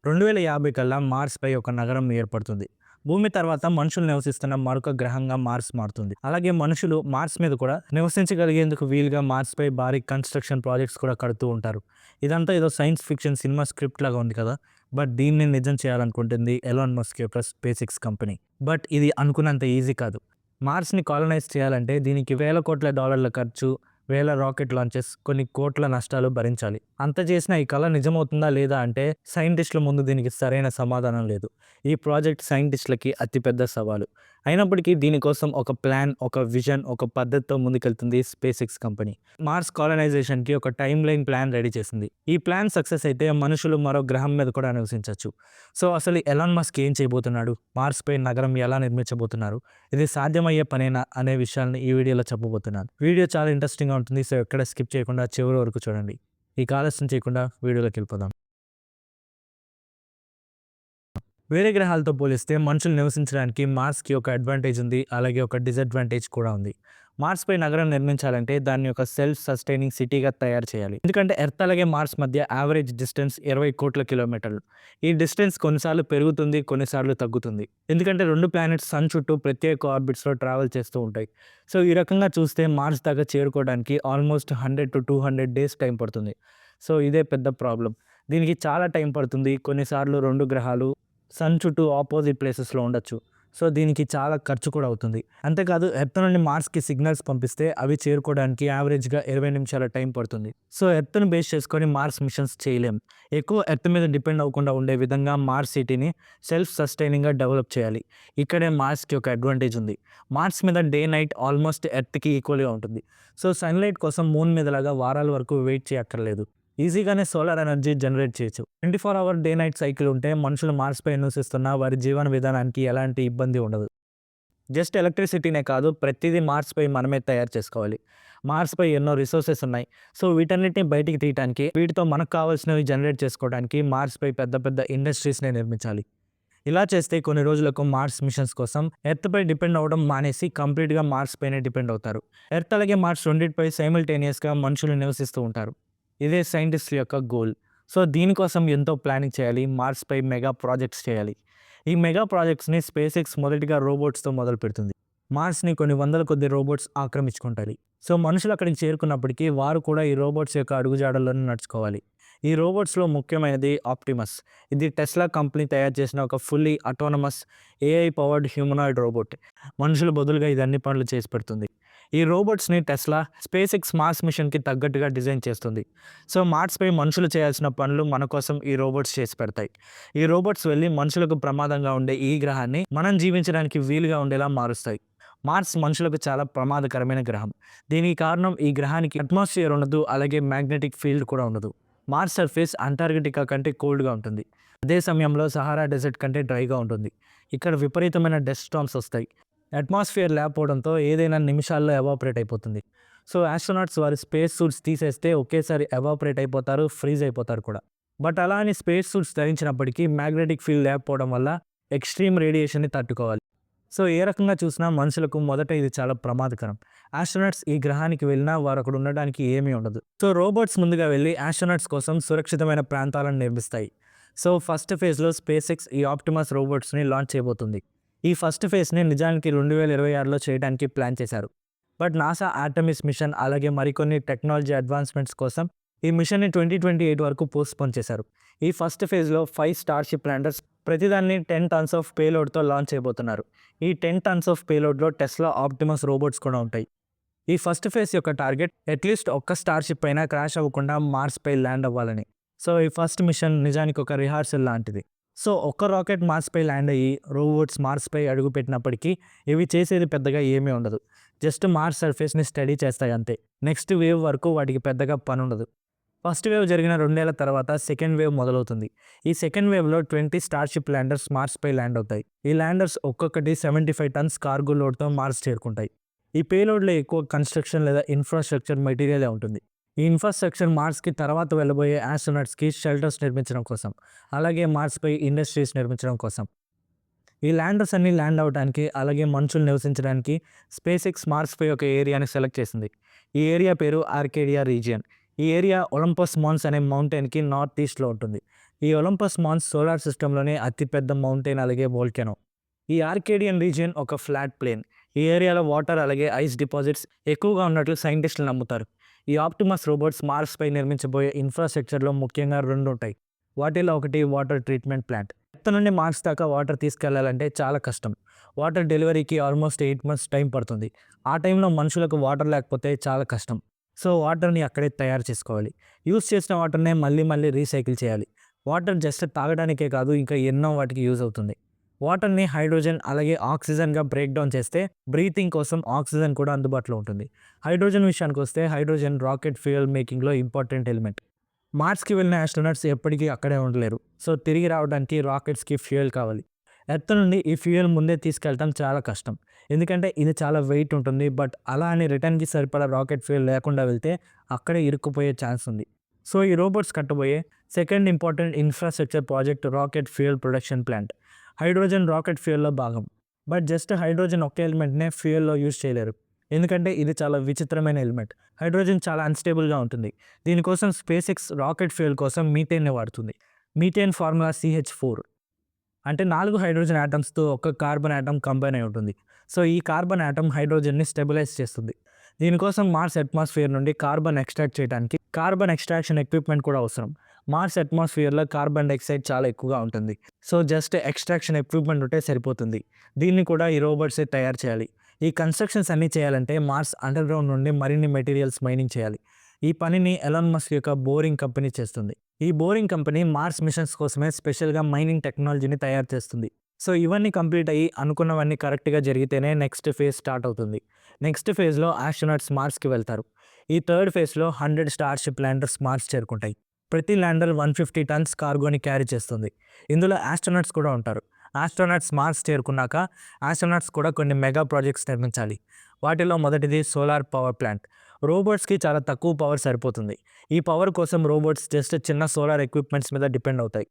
2050 కల్లా మార్స్‌పై ఒక నగరం ఏర్పడుతుంది. భూమి తర్వాత మనుషులు నివసిస్తున్న మరొక గ్రహంగా మార్స్ మారుతుంది. అలాగే మనుషులు మార్స్ మీద కూడా నివసించగలిగేందుకు వీలుగా మార్స్‌పై భారీ కన్‌స్ట్రక్షన్ ప్రాజెక్ట్స్ కూడా కడుతూ ఉంటారు. ఇదంతా ఏదో సైన్స్ ఫిక్షన్ సినిమా స్క్రిప్ట్ లాగా ఉంది కదా! బట్ దీన్ని నిజం చేయాలనుకుంటుంది ఎలాన్ మస్క్ యొక్క స్పేస్ ఎక్స్ కంపెనీ. బట్ ఇది అనుకున్నంత ఈజీ కాదు. మార్స్‌ని కాలనైజ్ చేయాలంటే దీనికి వేల కోట్ల డాలర్ల ఖర్చు, వేల రాకెట్ లాంచెస్, కొన్ని కోట్ల నష్టాలు భరించాలి. అంత చేసినా ఈ కల నిజమవుతుందా లేదా అంటే సైంటిస్టుల ముందు దీనికి సరైన సమాధానం లేదు. ఈ ప్రాజెక్ట్ సైంటిస్టులకి అతిపెద్ద సవాలు. అయినప్పటికీ దీనికోసం ఒక ప్లాన్, ఒక విజన్, ఒక పద్ధతితో ముందుకెళ్తుంది స్పేస్ ఎక్స్ కంపెనీ. మార్స్ కాలనైజేషన్‌కి ఒక టైమ్ లైన్ ప్లాన్ రెడీ చేసింది. ఈ ప్లాన్ సక్సెస్ అయితే మనుషులు మరో గ్రహం మీద కూడా నివసించొచ్చు. సో అసలు ఎలాన్ మస్క్ ఏం చేయబోతున్నాడు? మార్స్‌పై నగరం ఎలా నిర్మించబోతున్నారు? ఇది సాధ్యమయ్యే పనేనా అనే విషయాల్ని ఈ వీడియోలో చెప్పబోతున్నాను. వీడియో చాలా ఇంట్రెస్టింగ్‌గా ఉంటుంది. సో ఎక్కడ స్కిప్ చేయకుండా చివరి వరకు చూడండి. ఇక ఆలస్యం చేయకుండా వీడియోలోకి వెళ్ళిపోదాం. వేరే గ్రహాలతో పోలిస్తే మనుషులు నివసించడానికి మార్స్‌కి ఒక అడ్వాంటేజ్ ఉంది. అలాగే ఒక డిసడ్వాంటేజ్ కూడా ఉంది. మార్స్‌పై నగరం నిర్మించాలంటే దాన్ని ఒక సెల్ఫ్ సస్టైనింగ్ సిటీగా తయారు చేయాలి. ఎందుకంటే ఎర్త్ అలాగే మార్స్ మధ్య యావరేజ్ డిస్టెన్స్ 20 కోట్ల కిలోమీటర్లు. ఈ డిస్టెన్స్ కొన్నిసార్లు పెరుగుతుంది, కొన్నిసార్లు తగ్గుతుంది. ఎందుకంటే 2 ప్లానెట్స్ సన్ చుట్టూ ప్రత్యేక ఆర్బిట్స్‌లో ట్రావెల్ చేస్తూ ఉంటాయి. సో ఈ రకంగా చూస్తే మార్స్ దాకా చేరుకోవడానికి ఆల్మోస్ట్ 100-200 డేస్ టైం పడుతుంది. సో ఇదే పెద్ద ప్రాబ్లమ్. దీనికి చాలా టైం పడుతుంది. కొన్నిసార్లు 2 గ్రహాలు సన్ చుట్టూ ఆపోజిట్ ప్లేసెస్‌లో ఉండొచ్చు. సో దీనికి చాలా ఖర్చు కూడా అవుతుంది. అంతేకాదు ఎర్త్ నుండి మార్స్‌కి సిగ్నల్స్ పంపిస్తే అవి చేరుకోవడానికి యావరేజ్‌గా 20 నిమిషాల టైం పడుతుంది. సో ఎర్త్‌ని బేస్ చేసుకొని మార్స్ మిషన్స్ చేయలేం. ఎక్కువ ఎర్త్ మీద డిపెండ్ అవ్వకుండా ఉండే విధంగా మార్స్ సిటీని సెల్ఫ్ సస్టైనింగ్‌గా డెవలప్ చేయాలి. ఇక్కడే మార్స్‌కి ఒక అడ్వాంటేజ్ ఉంది. మార్స్ మీద డే, నైట్ ఆల్మోస్ట్ ఎర్త్‌కి ఈక్వల్‌గా ఉంటుంది. సో సన్‌లైట్ కోసం మూన్ మీదలాగా వారాల వరకు వెయిట్ చేయక్కర్లేదు. ఈజీగానే సోలార్ ఎనర్జీ జనరేట్ చేయొచ్చు. 24 అవర్ డే నైట్ సైకిల్ ఉంటే మనుషులు మార్స్‌పై నివసిస్తున్న వారి జీవన విధానానికి ఎలాంటి ఇబ్బంది ఉండదు. జస్ట్ ఎలక్ట్రిసిటీనే కాదు, ప్రతిదీ మార్స్‌పై మనమే తయారు చేసుకోవాలి. మార్స్‌పై ఎన్నో రిసోర్సెస్ ఉన్నాయి. సో వీటన్నిటిని బయటికి తీయటానికి, వీటితో మనకు కావాల్సినవి జనరేట్ చేసుకోవడానికి మార్స్‌పై పెద్ద పెద్ద ఇండస్ట్రీస్‌ని నిర్మించాలి. ఇలా చేస్తే కొన్ని రోజులకు మార్స్ మిషన్స్ కోసం ఎర్త్‌పై డిపెండ్ అవ్వడం మానేసి కంప్లీట్‌గా మార్స్ పైనే డిపెండ్ అవుతారు. ఎర్త్ అలాగే మార్స్ రెండిటిపై సైమల్టేనియస్‌గా మనుషులు నివసిస్తూ ఉంటారు. ఇదే సైంటిస్టుల యొక్క గోల్. సో దీనికోసం ఎంతో ప్లానింగ్ చేయాలి. మార్స్‌పై మెగా ప్రాజెక్ట్స్ చేయాలి. ఈ మెగా ప్రాజెక్ట్స్‌ని స్పేస్ ఎక్స్ మొదటిగా రోబోట్స్‌తో మొదలుపెడుతుంది. మార్స్‌ని కొన్ని వందల కొద్ది రోబోట్స్ ఆక్రమించుకుంటాయి. సో మనుషులు అక్కడికి చేరుకున్నప్పటికీ వారు కూడా ఈ రోబోట్స్ యొక్క అడుగుజాడల్లోనే నడుచుకోవాలి. ఈ రోబోట్స్‌లో ముఖ్యమైనది ఆప్టిమస్. ఇది టెస్లా కంపెనీ తయారు చేసిన ఒక fully autonomous AI powered humanoid robot. మనుషుల బదులుగా ఇది అన్ని పనులు చేసి పెడుతుంది. ఈ రోబోట్స్‌ని టెస్లా స్పేస్ ఎక్స్ మార్స్ మిషన్‌కి తగ్గట్టుగా డిజైన్ చేస్తుంది. సో మార్స్‌పై మనుషులు చేయాల్సిన పనులు మన కోసం ఈ రోబోట్స్ చేసి పెడతాయి. ఈ రోబోట్స్ వెళ్లి మనుషులకు ప్రమాదంగా ఉండే ఈ గ్రహాన్ని మనం జీవించడానికి వీలుగా ఉండేలా మారుస్తాయి. మార్స్ మనుషులకు చాలా ప్రమాదకరమైన గ్రహం. దీనికి కారణం ఈ గ్రహానికి అట్మాస్ఫియర్ ఉండదు, అలాగే మ్యాగ్నెటిక్ ఫీల్డ్ కూడా ఉండదు. మార్స్ సర్ఫేస్ అంటార్కిటికా కంటే కోల్డ్‌గా ఉంటుంది. అదే సమయంలో సహారా డెజర్ట్ కంటే డ్రైగా ఉంటుంది. ఇక్కడ విపరీతమైన డస్ట్ స్టార్మ్స్ వస్తాయి. అట్మాస్ఫియర్ లేకపోవడంతో ఏదైనా నిమిషాల్లో ఎవాపరేట్ అయిపోతుంది. సో ఆస్ట్రోనాట్స్ వారి స్పేస్ సూట్స్ తీసేస్తే ఒకేసారి ఎవాపరేట్ అయిపోతారు, ఫ్రీజ్ అయిపోతారు కూడా. బట్ అలా అని స్పేస్ సూట్స్ ధరించినప్పటికీ మ్యాగ్నెటిక్ ఫీల్డ్ లేకపోవడం వల్ల ఎక్స్‌ట్రీమ్ రేడియేషన్‌ని తట్టుకోవాలి. సో ఏ రకంగా చూసినా మనుషులకు మొదట ఇది చాలా ప్రమాదకరం. ఆస్ట్రోనాట్స్ ఈ గ్రహానికి వెళ్ళినా వారు అక్కడ ఉండడానికి ఏమీ ఉండదు. సో రోబోట్స్ ముందుగా వెళ్ళి ఆస్ట్రోనాట్స్ కోసం సురక్షితమైన ప్రాంతాలను నిర్మిస్తాయి. సో ఫస్ట్ ఫేజ్‌లో స్పేస్ ఎక్స్ ఈ ఆప్టిమస్ రోబోట్స్‌ని లాంచ్ చేయబోతుంది. ఈ ఫస్ట్ ఫేజ్‌ని నిజానికి 2026లో చేయడానికి ప్లాన్ చేశారు. బట్ నాసా ఆర్టెమిస్ మిషన్ అలాగే మరికొన్ని టెక్నాలజీ అడ్వాన్స్‌మెంట్స్ కోసం ఈ మిషన్‌ని 2028 వరకు పోస్ట్‌పోన్ చేశారు. ఈ ఫస్ట్ ఫేజ్‌లో 5 స్టార్‌షిప్ ల్యాండర్స్ ప్రతిదాన్ని 10 టన్స్ ఆఫ్ పేలోడ్‌తో లాంచ్ చేయబోతున్నారు. ఈ 10 టన్స్ ఆఫ్ పేలోడ్‌లో టెస్లా ఆప్టిమస్ రోబోట్స్ కూడా ఉంటాయి. ఈ ఫస్ట్ ఫేజ్ యొక్క టార్గెట్ అట్‌లీస్ట్ ఒక్క స్టార్‌షిప్ అయినా క్రాష్ అవ్వకుండా మార్స్‌పై ల్యాండ్ అవ్వాలని. సో ఈ ఫస్ట్ మిషన్ నిజానికి ఒక రిహార్సల్ లాంటిది. సో ఒక్క రాకెట్ మార్స్‌పై ల్యాండ్ అయ్యి రోబోట్స్ మార్స్‌పై అడుగుపెట్టినప్పటికీ ఇవి చేసేది పెద్దగా ఏమీ ఉండదు. జస్ట్ మార్స్ సర్ఫేస్‌ని స్టడీ చేస్తాయి అంతే. నెక్స్ట్ వేవ్ వరకు వాటికి పెద్దగా పనుండదు. ఫస్ట్ వేవ్ జరిగిన 2 ఏళ్ల తర్వాత సెకండ్ వేవ్ మొదలవుతుంది. ఈ సెకండ్ వేవ్‌లో 20 స్టార్‌షిప్ ల్యాండర్స్ మార్స్‌పై ల్యాండ్ అవుతాయి. ఈ ల్యాండర్స్ ఒక్కొక్కటి 75 టన్స్ కార్గో లోడ్‌తో మార్స్ చేరుకుంటాయి. ఈ పేలోడ్‌లో ఎక్కువ కన్‌స్ట్రక్షన్ లేదా ఇన్‌ఫ్రాస్ట్రక్చర్ మెటీరియలే ఉంటుంది. ఈ ఇన్‌ఫ్రాస్ట్రక్చర్ మార్స్‌కి తర్వాత వెళ్ళబోయే ఆస్ట్రోనాట్స్‌కి షెల్టర్స్ నిర్మించడం కోసం, అలాగే మార్స్‌పై ఇండస్ట్రీస్ నిర్మించడం కోసం. ఈ ల్యాండర్స్ అన్నీ ల్యాండ్ అవ్వడానికి, అలాగే మనుషులు నివసించడానికి స్పేస్ ఎక్స్ మార్స్‌పై ఒక ఏరియాని సెలెక్ట్ చేసింది. ఈ ఏరియా పేరు ఆర్కేడియా రీజియన్. ఈ ఏరియా ఒలింపస్ మాన్స్ అనే మౌంటైన్‌కి నార్త్ ఈస్ట్‌లో ఉంటుంది. ఈ ఒలంపస్ మాన్స్ సోలార్ సిస్టంలోనే అతిపెద్ద మౌంటైన్ అలాగే వోల్కెనో. ఈ ఆర్కేడియన్ రీజియన్ ఒక ఫ్లాట్ ప్లేన్. ఈ ఏరియాలో వాటర్ అలాగే ఐస్ డిపాజిట్స్ ఎక్కువగా ఉన్నట్లు సైంటిస్టులు నమ్ముతారు. ఈ ఆప్టిమస్ రోబోట్స్ మార్స్పై నిర్మించబోయే ఇన్ఫ్రాస్ట్రక్చర్లో ముఖ్యంగా రెండు ఉంటాయి. వాటిలో ఒకటి వాటర్ ట్రీట్మెంట్ ప్లాంట్. ఎర్త్ నుండి మార్స్ దాకా వాటర్ తీసుకెళ్లాలంటే చాలా కష్టం. వాటర్ డెలివరీకి ఆల్మోస్ట్ 8 months టైం పడుతుంది. ఆ టైంలో మనుషులకు వాటర్ లేకపోతే చాలా కష్టం. సో వాటర్ని అక్కడే తయారు చేసుకోవాలి. యూజ్ చేసిన వాటర్నే మళ్ళీ మళ్ళీ రీసైకిల్ చేయాలి. వాటర్ జస్ట్ తాగడానికే కాదు, ఇంకా ఎన్నో వాటికి యూజ్ అవుతుంది. వాటర్ని హైడ్రోజన్ అలాగే ఆక్సిజన్గా బ్రేక్ డౌన్ చేస్తే బ్రీతింగ్ కోసం ఆక్సిజన్ కూడా అందుబాటులో ఉంటుంది. హైడ్రోజన్ విషయానికి వస్తే హైడ్రోజన్ రాకెట్ ఫ్యూయల్ మేకింగ్లో ఇంపార్టెంట్ ఎలిమెంట్. మార్స్కి వెళ్ళిన ఆస్ట్రోనట్స్ ఎప్పటికీ అక్కడే ఉండలేరు. సో తిరిగి రావడానికి రాకెట్స్కి ఫ్యూయల్ కావాలి. ఎర్త్ నుండి ఈ ఫ్యూయల్ ముందే తీసుకెళ్ళటం చాలా కష్టం. ఎందుకంటే ఇది చాలా వెయిట్ ఉంటుంది. బట్ అలా అని రిటర్న్కి సరిపడా రాకెట్ ఫ్యూయల్ లేకుండా వెళ్తే అక్కడే ఇరుక్కుపోయే ఛాన్స్ ఉంది. సో ఈ రోబోట్స్ కట్టబోయే second important infrastructure project rocket fuel production plant. Hydrogen rocket ఫ్యూయల్లో భాగం. బట్ జస్ట్ హైడ్రోజన్ ఒకే ఎలిమెంట్నే ఫ్యూయల్లో యూజ్ చేయలేరు. ఎందుకంటే ఇది చాలా విచిత్రమైన ఎలిమెంట్. హైడ్రోజన్ చాలా అన్స్టేబుల్గా ఉంటుంది. దీనికోసం స్పేస్ ఎక్స్ రాకెట్ ఫ్యూయల్ కోసం మీథేన్ని వాడుతుంది. Methane formula CH4. అంటే 4 హైడ్రోజన్ ఆటమ్స్తో ఒక కార్బన్ ఆటమ్ కంబైన్ అయి ఉంటుంది. సో ఈ కార్బన్ ఆటమ్ హైడ్రోజన్ని స్టెబిలైజ్ చేస్తుంది. దీనికోసం మార్స్ అట్మాస్ఫియర్ నుండి కార్బన్ ఎక్స్ట్రాక్ట్ చేయడానికి కార్బన్ ఎక్స్ట్రాక్షన్ ఎక్విప్మెంట్ కూడా అవసరం. మార్స్ అట్మాస్ఫియర్లో కార్బన్ డైఆక్సైడ్ చాలా ఎక్కువగా ఉంటుంది. సో జస్ట్ ఎక్స్ట్రాక్షన్ ఎక్విప్మెంట్ ఉంటే సరిపోతుంది. దీన్ని కూడా ఈ రోబోట్సే తయారు చేయాలి. ఈ కన్స్ట్రక్షన్స్ అన్నీ చేయాలంటే మార్స్ అండర్ గ్రౌండ్ నుండి మరిన్ని మెటీరియల్స్ మైనింగ్ చేయాలి. ఈ పనిని ఎలాన్ మస్క్ యొక్క బోరింగ్ కంపెనీ చేస్తుంది. ఈ బోరింగ్ కంపెనీ మార్స్ మిషన్స్ కోసమే స్పెషల్గా మైనింగ్ టెక్నాలజీని తయారు చేస్తుంది. సో ఇవన్నీ కంప్లీట్ అయ్యి అనుకున్నవన్నీ కరెక్ట్గా జరిగితేనే నెక్స్ట్ ఫేజ్ స్టార్ట్ అవుతుంది. నెక్స్ట్ ఫేజ్లో ఆస్ట్రోనట్స్ మార్స్కి వెళ్తారు. ఈ థర్డ్ ఫేజ్లో 100 స్టార్షిప్ ల్యాండర్స్ మార్స్ చేరుకుంటాయి. ప్రతి ల్యాండర్ 150 tons కార్గోని క్యారీ చేస్తుంది. ఇందులో ఆస్ట్రోనట్స్ కూడా ఉంటారు. ఆస్ట్రోనట్స్ మార్స్ చేరుకున్నాక ఆస్ట్రోనట్స్ కూడా కొన్ని మెగా ప్రాజెక్ట్స్ నిర్మించాలి. వాటిలో మొదటిది సోలార్ పవర్ ప్లాంట్. రోబోట్స్కి చాలా తక్కువ పవర్ సరిపోతుంది. ఈ పవర్ కోసం రోబోట్స్ జస్ట్ చిన్న సోలార్ ఎక్విప్మెంట్స్ మీద డిపెండ్ అవుతాయి.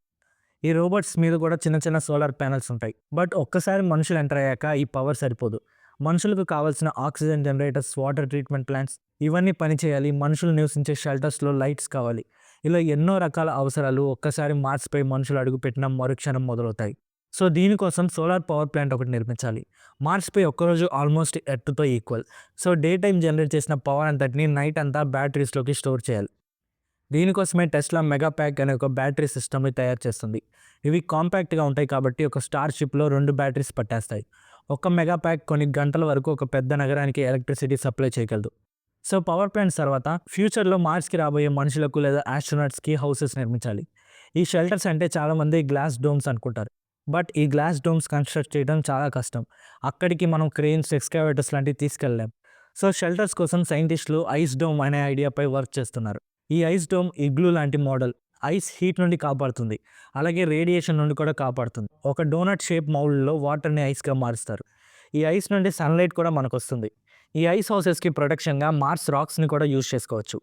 ఈ రోబోట్స్ మీద కూడా చిన్న చిన్న సోలార్ ప్యానెల్స్ ఉంటాయి. బట్ ఒక్కసారి మనుషులు ఎంటర్ అయ్యాక ఈ పవర్ సరిపోదు. మనుషులకు కావాల్సిన oxygen generators, water treatment plants ఇవన్నీ పనిచేయాలి. మనుషులు నివసించే షెల్టర్స్లో లైట్స్ కావాలి. ఇలా ఎన్నో రకాల అవసరాలు ఒక్కసారి మార్స్పై మనుషులు అడుగుపెట్టిన మరుక్షణం మొదలవుతాయి. సో దీనికోసం సోలార్ పవర్ ప్లాంట్ ఒకటి నిర్మించాలి. మార్స్పై ఒక్కరోజు ఆల్మోస్ట్ ఎర్త్తో equal. So day time generate చేసిన పవర్ అంతటిని నైట్ అంతా బ్యాటరీస్లోకి స్టోర్ చేయాలి. దీనికోసమే టెస్లా మెగా ప్యాక్ అనే ఒక బ్యాటరీ సిస్టమ్ని తయారు చేస్తుంది. ఇవి కాంపాక్ట్గా ఉంటాయి కాబట్టి ఒక స్టార్ షిప్లో 2 బ్యాటరీస్ పట్టేస్తాయి. ఒక మెగా ప్యాక్ కొన్ని గంటల వరకు ఒక పెద్ద నగరానికి ఎలక్ట్రిసిటీ సప్లై చేయగలదు. సో పవర్ ప్లాంట్స్ తర్వాత ఫ్యూచర్లో మార్స్కి రాబోయే మనుషులకు లేదా ఆస్ట్రోనట్స్కి హౌసెస్ నిర్మించాలి. ఈ షెల్టర్స్ అంటే చాలామంది గ్లాస్ డోమ్స్ అనుకుంటారు. బట్ ఈ గ్లాస్ డోమ్స్ కన్స్ట్రక్ట్ చేయడం చాలా కష్టం. అక్కడికి మనం క్రెయిన్స్, ఎక్స్కావేటర్స్ లాంటివి తీసుకెళ్ళలేం. సో షెల్టర్స్ కోసం సైంటిస్టులు ఐస్ డోమ్ అనే ఐడియాపై వర్క్ చేస్తున్నారు. ఈ ఐస్ డోమ్ ఇగ్లూ లాంటి మోడల్. ఐస్ హీట్ నుండి కాపాడుతుంది, అలాగే రేడియేషన్ నుండి కూడా కాపాడుతుంది. ఒక డోనట్ షేప్ మౌల్డ్లో వాటర్ని ఐస్గా మారుస్తారు. ఈ ఐస్ నుండి సన్లైట్ కూడా మనకు వస్తుంది. ఈ ఐస్ హౌసెస్కి ప్రొటెక్షన్గా మార్స్ రాక్స్ని కూడా యూజ్ చేసుకోవచ్చు.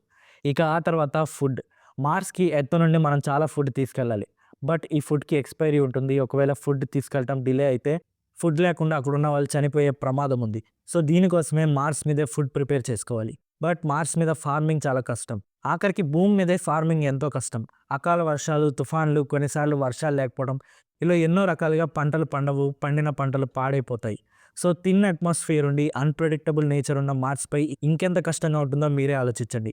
ఇక ఆ తర్వాత ఫుడ్. మార్స్కి ఎర్త్ నుండి మనం చాలా ఫుడ్ తీసుకెళ్ళాలి. బట్ ఈ ఫుడ్కి ఎక్స్పైరీ ఉంటుంది. ఒకవేళ ఫుడ్ తీసుకెళ్ళటం డిలే అయితే ఫుడ్ లేకుండా అక్కడున్న వాళ్ళు చనిపోయే ప్రమాదం ఉంది. సో దీనికోసమే మార్స్ మీదే ఫుడ్ ప్రిపేర్ చేసుకోవాలి. బట్ మార్స్ మీద ఫార్మింగ్ చాలా కష్టం. ఆఖరికి భూమి మీదే ఫార్మింగ్ ఎంతో కష్టం. అకాల వర్షాలు, తుఫాన్లు, కొన్నిసార్లు వర్షాలు లేకపోవడం, ఇలా ఎన్నో రకాలుగా పంటలు పండవు, పండిన పంటలు పాడైపోతాయి. సో థిన్ అట్మాస్ఫియర్ ఉండి అన్ప్రెడిక్టబుల్ నేచర్ ఉన్న మార్స్పై ఇంకెంత కష్టంగా ఉంటుందో మీరే ఆలోచించండి.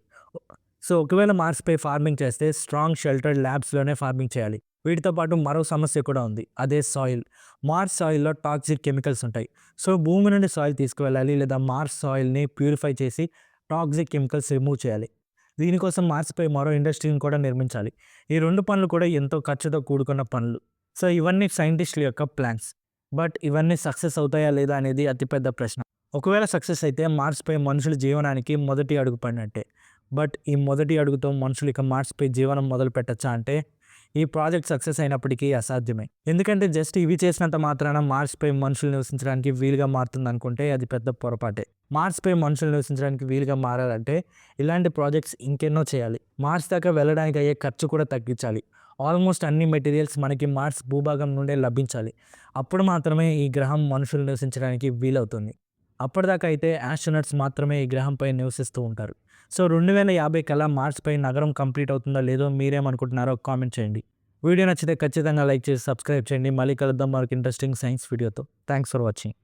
సో ఒకవేళ మార్స్పై ఫార్మింగ్ చేస్తే స్ట్రాంగ్ షెల్టర్డ్ ల్యాబ్స్లోనే ఫార్మింగ్ చేయాలి. వీటితో పాటు మరో సమస్య కూడా ఉంది, అదే సాయిల్. మార్స్ సాయిల్లో టాక్సిక్ కెమికల్స్ ఉంటాయి. సో భూమి నుండి సాయిల్ తీసుకువెళ్ళాలి, లేదా మార్స్ సాయిల్ని ప్యూరిఫై చేసి టాక్సిక్ కెమికల్స్ రిమూవ్ చేయాలి. దీనికోసం మార్స్పై మరో ఇండస్ట్రీని కూడా నిర్మించాలి. ఈ 2 పనులు కూడా ఎంతో ఖర్చుతో కూడుకున్న పనులు. సో ఇవన్నీ సైంటిస్టుల యొక్క ప్లాన్స్. బట్ ఇవన్నీ సక్సెస్ అవుతాయా లేదా అనేది అతిపెద్ద ప్రశ్న. ఒకవేళ సక్సెస్ అయితే మార్స్పై మనుషుల జీవనానికి మొదటి అడుగు పడినట్టే. బట్ ఈ మొదటి అడుగుతో మనుషులు ఇక మార్స్పై జీవనం మొదలు పెట్టచ్చా అంటే ఈ ప్రాజెక్ట్ సక్సెస్ అయినప్పటికీ అసాధ్యమే. ఎందుకంటే జస్ట్ ఇవి చేసినంత మాత్రాన మార్స్పై మనుషులు నివసించడానికి వీలుగా మారుతుంది అనుకుంటే అది పెద్ద పొరపాటే. మార్స్పై మనుషులు నివసించడానికి వీలుగా మారాలంటే ఇలాంటి ప్రాజెక్ట్స్ ఇంకెన్నో చేయాలి. మార్స్ దాకా వెళ్ళడానికి అయ్యే ఖర్చు కూడా తగ్గించాలి. ఆల్మోస్ట్ అన్ని మెటీరియల్స్ మనకి మార్స్ భూభాగం నుండే లభించాలి. అప్పుడు మాత్రమే ఈ గ్రహం మనుషులు నివసించడానికి వీలవుతుంది. అప్పటిదాకా అయితే ఆస్ట్రోనట్స్ మాత్రమే ఈ గ్రహంపై నివసిస్తూ ఉంటారు. సో 2050 కల్లా మార్స్పై నగరం కంప్లీట్ అవుతుందో లేదో మీరేమనుకుంటున్నారో కామెంట్ చేయండి. వీడియో నచ్చితే ఖచ్చితంగా లైక్ చేసి సబ్స్క్రైబ్ చేయండి. మళ్ళీ కలుద్దాం మరొక ఇంట్రెస్టింగ్ సైన్స్ వీడియోతో. Thanks for watching.